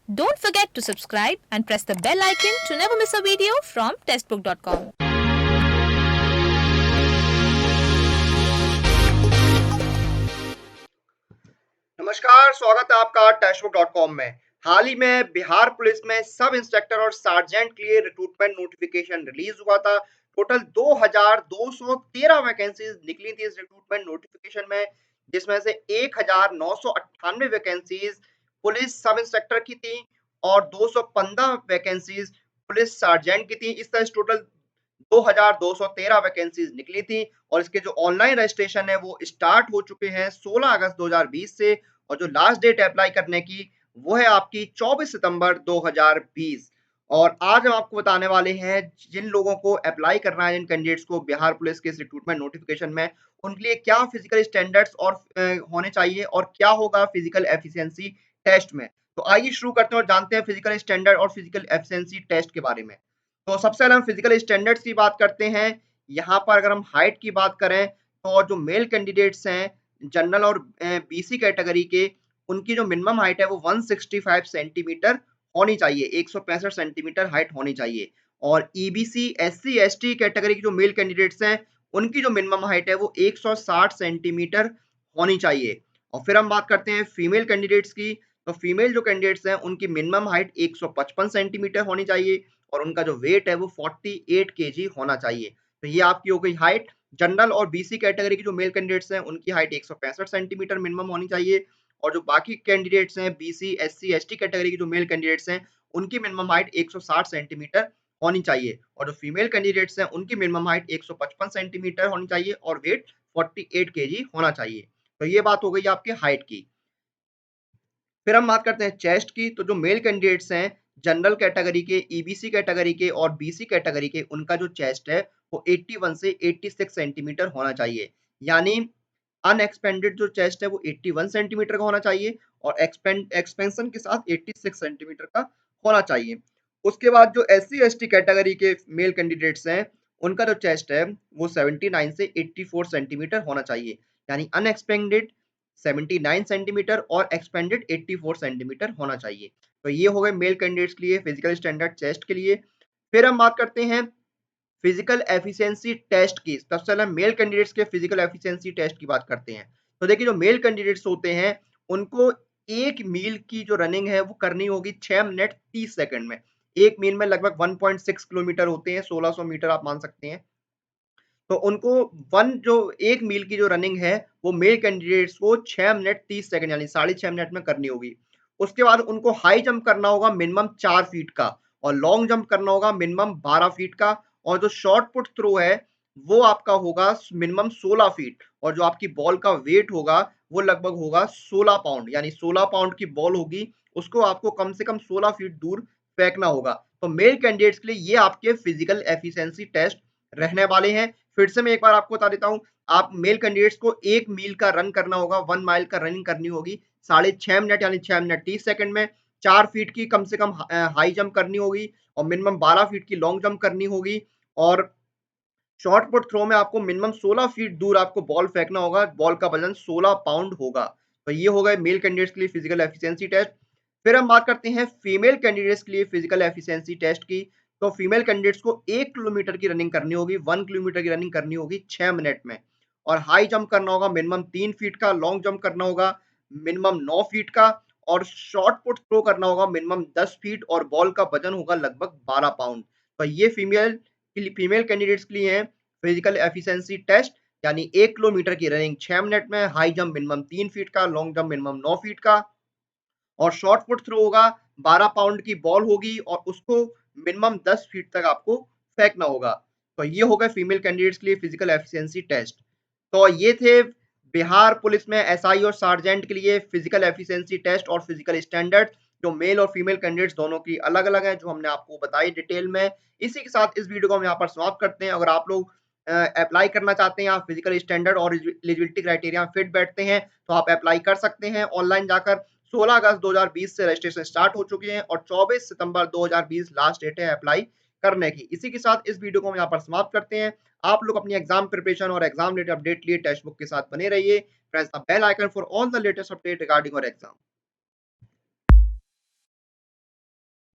Don't forget to subscribe and press the bell icon to never miss a video from testbook.com. नमस्कार, स्वागत है आपका टेस्टबुक.com में। हाल ही में बिहार पुलिस में सब इंस्पेक्टर और सार्जेंट के लिए रिक्रूटमेंट नोटिफिकेशन रिलीज हुआ था। टोटल 2213 वैकेंसीज निकली थी इस रिक्रूटमेंट नोटिफिकेशन में, जिसमें से 1998 वैकेंसीज पुलिस सब इंस्पेक्टर की थी और 215 वैकेंसीज पुलिस सार्जेंट की थी। इस तरह टोटल 2213 वैकेंसीज निकली थी और इसके जो ऑनलाइन रजिस्ट्रेशन है वो स्टार्ट हो चुके हैं 16 अगस्त 2020 से, और जो लास्ट डेट अप्लाई करने की वो है आपकी 24 सितंबर 2020। और आज हम आपको बताने वाले हैं जिन लोगों को अप्लाई करना है, जिन कैंडिडेट्स को बिहार पुलिस के इस रिक्रूटमेंट नोटिफिकेशन में, उनके लिए क्या फिजिकल स्टैंडर्ड्स और होने चाहिए और क्या होगा फिजिकल एफिशिएंसी टेस्ट में। तो आइए शुरू करते हैं और जानते हैं फिजिकल स्टैंडर्ड और फिजिकल एफिशिएंसी टेस्ट के बारे में। तो सबसे पहले हम फिजिकल स्टैंडर्ड्स की बात करते हैं। यहाँ पर अगर हम हाइट की बात करें तो जो मेल कैंडिडेट्स हैं जनरल और बीसी कैटेगरी के, उनकी जो मिनिमम हाइट है वो 165 सेंटीमीटर होनी चाहिए, 165 सेंटीमीटर हाइट होनी चाहिए। और ईबीसी एससी एसटी कैटेगरी के जो मेल कैंडिडेट्स हैं उनकी जो मिनिमम हाइट है वो 160 सेंटीमीटर होनी चाहिए। और फिर हम बात करते हैं फीमेल कैंडिडेट्स की। तो फीमेल जो कैंडिडेट्स हैं उनकी मिनिमम हाइट 155 सेंटीमीटर होनी चाहिए और उनका जो वेट है वो 48 केजी होना चाहिए। तो ये आपकी हो गई हाइट। जनरल और बीसी कैटेगरी के जो मेल कैंडिडेट्स हैं उनकी हाइट 165 सेंटीमीटर मिनिमम होनी चाहिए, और जो बाकी कैंडिडेट्स हैं बीसी एससी एसटी कैटेगरी के जो मेल कैंडिडेट्स हैं उनकी मिनिमम हाइट 160 सेंटीमीटर होनी चाहिए, और जो फीमेल कैंडिडेट्स हैं उनकी मिनिमम हाइट 155 सेंटीमीटर होनी चाहिए और वेट 48 केजी होना चाहिए। तो ये बात हो गई आपके हाइट की। फिर हम बात करते हैं चेस्ट की। तो जो मेल कैंडिडेट्स हैं जनरल कैटेगरी के, ईबीसी कैटेगरी के और बीसी कैटेगरी के, उनका जो चेस्ट है वो 81 से 86 सेंटीमीटर होना चाहिए। यानी अनएक्सपेंडेड जो चेस्ट है वो 81 सेंटीमीटर का होना चाहिए और एक्सपेंशन के साथ 86 सेंटीमीटर का होना चाहिए। उसके बाद जो एस सी कैटेगरी के मेल कैंडिडेट्स हैं उनका जो चेस्ट है वो 79 से 84 सेंटीमीटर होना चाहिए। यानी अनएक्सपेंडेड 79 सेंटीमीटर और एक्सपेंडेड 84 सेंटीमीटर होना चाहिए। तो ये हो गए मेल कैंडिडेट्स के लिए फिजिकल स्टैंडर्ड चेस्ट के लिए। फिर हम बात करते हैं फिजिकल एफिशिएंसी टेस्ट की। सबसे पहले मेल कैंडिडेट्स के फिजिकल एफिशिएंसी टेस्ट की बात करते हैं। तो देखिए जो मेल कैंडिडेट्स होते हैं उनको 1 मील की जो रनिंग है वो करनी होगी 6 मिनट 30 सेकंड में। 1 मील में लगभग 1.6 किलोमीटर होते हैं, 1600 मीटर आप मान सकते हैं। तो उनको 1 मील की जो रनिंग है वो मेल कैंडिडेट्स को 6 मिनट 30 सेकंड यानी 6.5 मिनट में करनी होगी। उसके बाद उनको हाई जंप करना होगा मिनिमम 4 फीट का, और लॉन्ग जंप करना होगा मिनिमम 12 फीट का, और जो शॉर्ट पुट थ्रो है वो आपका होगा मिनिमम 16 फीट, और जो आपकी बॉल का वेट होगा वो लगभग होगा 16 पाउंड, यानी 16 पाउंड की बॉल होगी, उसको आपको कम से कम 16 फीट दूर फेंकना होगा। तो मेल कैंडिडेट्स के लिए ये आपके फिजिकल एफिशिएंसी टेस्ट रहने वाले हैं। फिर से मैं एक बार आपको बता देता हूँ, आप मेल कैंडिडेट्स को 1 मील का रन करना होगा, 1 माइल का रनिंग करनी होगी 6.5 मिनट यानी 6 मिनट 30 सेकंड में। 4 फीट की कम से कम हाई जंप करनी होगी और मिनिमम 12 फीट की लॉन्ग जंप करनी होगी, और शॉर्ट पुट थ्रो में आपको मिनिमम 16 फीट दूर आपको बॉल फेंकना होगा, बॉल का वजन 16 पाउंड होगा। तो ये हो गए मेल कैंडिडेट्स के लिए फिजिकल एफिशिएंसी टेस्ट। फिर हम बात करते हैं फीमेल कैंडिडेट्स के लिए फिजिकल एफिशिएंसी टेस्ट की। तो फीमेल कैंडिडेट्स को 1 किलोमीटर की रनिंग करनी होगी, 1 किलोमीटर की रनिंग करनी होगी 6 मिनट में, और हाई जंप करना होगा मिनिमम 3 फीट का, लॉन्ग जंप करना होगा मिनिमम 9 फीट का, और शॉर्ट पुट थ्रो करना होगा मिनिमम 10 फीट, और बॉल का वजन होगा लगभग 12 पाउंड। तो ये फीमेल कैंडिडेट्स के लिए है फिजिकल एफिशिएंसी टेस्ट, यानी 1 किलोमीटर की रनिंग 6 मिनट में, हाई जंप मिनिमम 3 फीट का, लॉन्ग जंप मिनिमम 9 फीट का, और शॉर्ट पुट थ्रो होगा 12 पाउंड की बॉल होगी और उसको मिनिमम 10 फीट तक आपको फेंकना होगा। तो ये होगा फीमेल कैंडिडेट्स के लिए फिजिकल एफिशिएंसी टेस्ट। तो ये थे बिहार पुलिस में एसआई और सार्जेंट के लिए फिजिकल एफिशिएंसी टेस्ट और फिजिकल स्टैंडर्ड, जो मेल और फीमेल कैंडिडेट्स दोनों की अलग अलग है, जो हमने आपको बताई डिटेल में। इसी के साथ इस वीडियो को हम यहाँ पर समाप्त करते हैं। अगर आप लोग अप्लाई करना चाहते हैं, आप फिजिकल स्टैंडर्ड और एलिजिबिलिटी क्राइटेरिया फिट बैठते हैं, तो आप अप्लाई कर सकते हैं ऑनलाइन जाकर। 16 अगस्त 2020 से रजिस्ट्रेशन स्टार्ट हो चुके हैं और 24 सितंबर 2020 लास्ट डेट है अप्लाई करने की। इसी के साथ इस वीडियो को हम यहाँ पर समाप्त करते हैं। आप लोग अपनी एग्जाम प्रिपरेशन और एग्जाम रिलेटेड अपडेट लिए टेक्स्ट बुक के साथ बने रहिए। Press the bell icon for all the latest update regarding your exam.